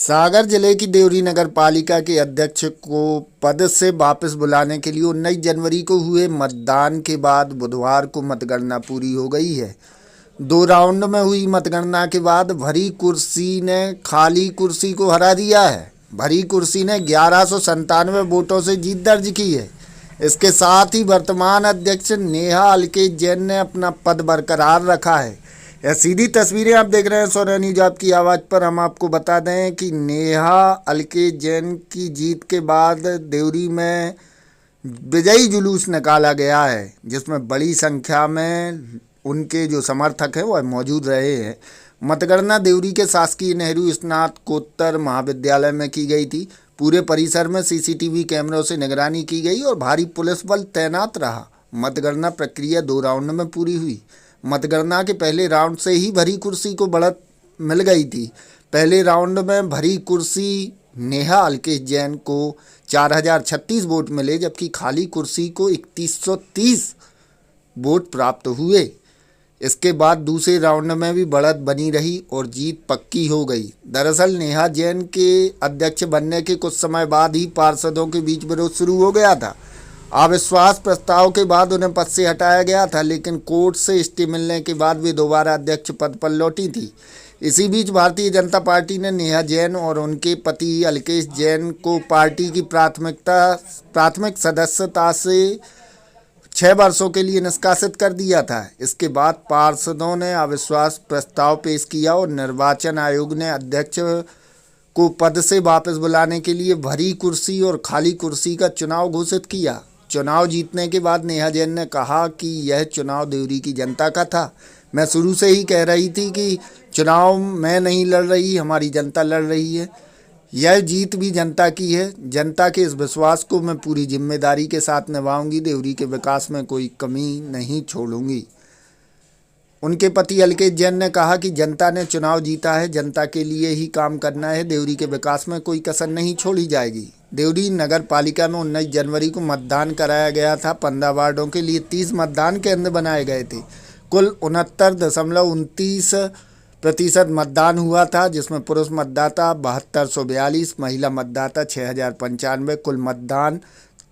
सागर जिले की देवरी नगर पालिका के अध्यक्ष को पद से वापस बुलाने के लिए 19 जनवरी को हुए मतदान के बाद बुधवार को मतगणना पूरी हो गई है। 2 राउंड में हुई मतगणना के बाद भरी कुर्सी ने खाली कुर्सी को हरा दिया है। भरी कुर्सी ने 1197 वोटों से जीत दर्ज की है। इसके साथ ही वर्तमान अध्यक्ष नेहा अलकेश जैन ने अपना पद बरकरार रखा है। यह सीधी तस्वीरें आप देख रहे हैं स्वरा न्यूज आपकी आवाज़ पर। हम आपको बता दें कि नेहा अलकेश जैन की जीत के बाद देवरी में विजयी जुलूस निकाला गया है, जिसमें बड़ी संख्या में उनके जो समर्थक हैं वह मौजूद रहे हैं। मतगणना देवरी के शासकीय नेहरू स्नातकोत्तर महाविद्यालय में की गई थी। पूरे परिसर में सीसीटीवी कैमरों से निगरानी की गई और भारी पुलिस बल तैनात रहा। मतगणना प्रक्रिया 2 राउंड में पूरी हुई। मतगणना के पहले राउंड से ही भरी कुर्सी को बढ़त मिल गई थी। पहले राउंड में भरी कुर्सी नेहा अलकेश जैन को 4036 वोट मिले, जबकि खाली कुर्सी को 3130 वोट प्राप्त हुए। इसके बाद दूसरे राउंड में भी बढ़त बनी रही और जीत पक्की हो गई। दरअसल नेहा जैन के अध्यक्ष बनने के कुछ समय बाद ही पार्षदों के बीच विरोध शुरू हो गया था। अविश्वास प्रस्ताव के बाद उन्हें पद से हटाया गया था, लेकिन कोर्ट से स्टे मिलने के बाद वे दोबारा अध्यक्ष पद पर लौटी थी। इसी बीच भारतीय जनता पार्टी ने नेहा जैन और उनके पति अलकेश जैन को पार्टी की प्राथमिक सदस्यता से 6 वर्षों के लिए निष्कासित कर दिया था। इसके बाद पार्षदों ने अविश्वास प्रस्ताव पेश किया और निर्वाचन आयोग ने अध्यक्ष को पद से वापस बुलाने के लिए भरी कुर्सी और खाली कुर्सी का चुनाव घोषित किया। चुनाव जीतने के बाद नेहा जैन ने कहा कि यह चुनाव देवरी की जनता का था। मैं शुरू से ही कह रही थी कि चुनाव मैं नहीं लड़ रही, हमारी जनता लड़ रही है। यह जीत भी जनता की है। जनता के इस विश्वास को मैं पूरी जिम्मेदारी के साथ निभाऊंगी। देवरी के विकास में कोई कमी नहीं छोड़ूंगी। उनके पति अलकेश जैन ने कहा कि जनता ने चुनाव जीता है, जनता के लिए ही काम करना है। देवरी के विकास में कोई कसर नहीं छोड़ी जाएगी। देवरी नगर पालिका में 19 जनवरी को मतदान कराया गया था। 15 वार्डों के लिए 30 मतदान केंद्र बनाए गए थे। कुल 69.29% मतदान हुआ था, जिसमें पुरुष मतदाता 7242, महिला मतदाता 6095। कुल मतदान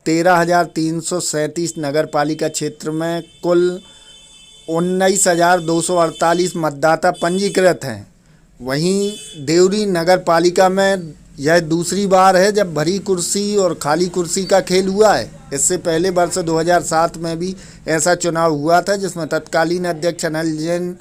13,337। नगर पालिका क्षेत्र में कुल 19,248 मतदाता पंजीकृत हैं। वहीं देवरी नगर पालिका में यह दूसरी बार है जब भरी कुर्सी और खाली कुर्सी का खेल हुआ है। इससे पहले वर्ष 2007 में भी ऐसा चुनाव हुआ था, जिसमें तत्कालीन अध्यक्ष अनिल जैन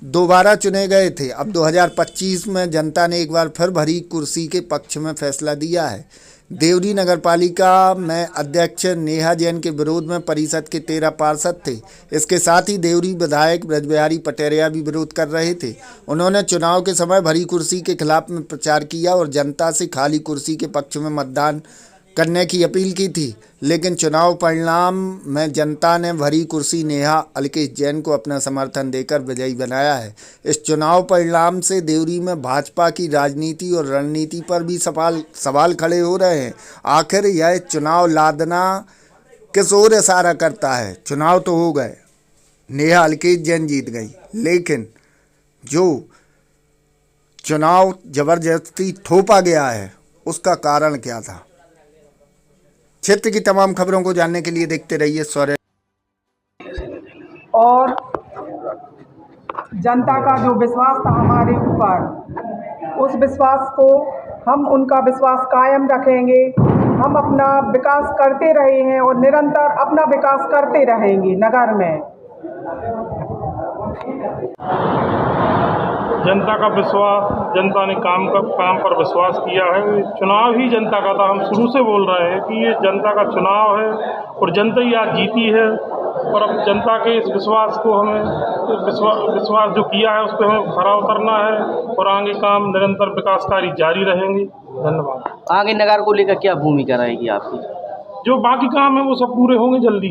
दोबारा चुने गए थे। अब 2025 में जनता ने एक बार फिर भरी कुर्सी के पक्ष में फैसला दिया है। देवरी नगर पालिका में अध्यक्ष नेहा जैन के विरोध में परिषद के 13 पार्षद थे। इसके साथ ही देवरी विधायक ब्रजबिहारी पटेरिया भी विरोध कर रहे थे। उन्होंने चुनाव के समय भरी कुर्सी के खिलाफ में प्रचार किया और जनता से खाली कुर्सी के पक्ष में मतदान करने की अपील की थी, लेकिन चुनाव परिणाम में जनता ने भरी कुर्सी नेहा अलकेश जैन को अपना समर्थन देकर विजयी बनाया है। इस चुनाव परिणाम से देवरी में भाजपा की राजनीति और रणनीति पर भी सवाल खड़े हो रहे हैं। आखिर यह चुनाव लादना किस ओर इशारा करता है? चुनाव तो हो गए, नेहा अलकेश जैन जीत गई, लेकिन जो चुनाव जबरदस्ती थोपा गया है उसका कारण क्या था? क्षेत्र की तमाम खबरों को जानने के लिए देखते रहिए स्वरा। और जनता का जो विश्वास था हमारे ऊपर, उस विश्वास को हम उनका विश्वास कायम रखेंगे। हम अपना विकास करते रहे हैं और निरंतर अपना विकास करते रहेंगे नगर में। जनता का विश्वास, जनता ने काम पर विश्वास किया है। चुनाव ही जनता का था। हम शुरू से बोल रहे हैं कि ये जनता का चुनाव है और जनता ही आज जीती है। और अब जनता के इस विश्वास को हमें विश्वास जो किया है उस पर हमें खरा उतरना है और आगे काम निरंतर विकास कार्य जारी रहेंगे। धन्यवाद। आगे नगर को लेकर क्या भूमिका रहेगी आपकी? जो बाकी काम है वो सब पूरे होंगे जल्दी।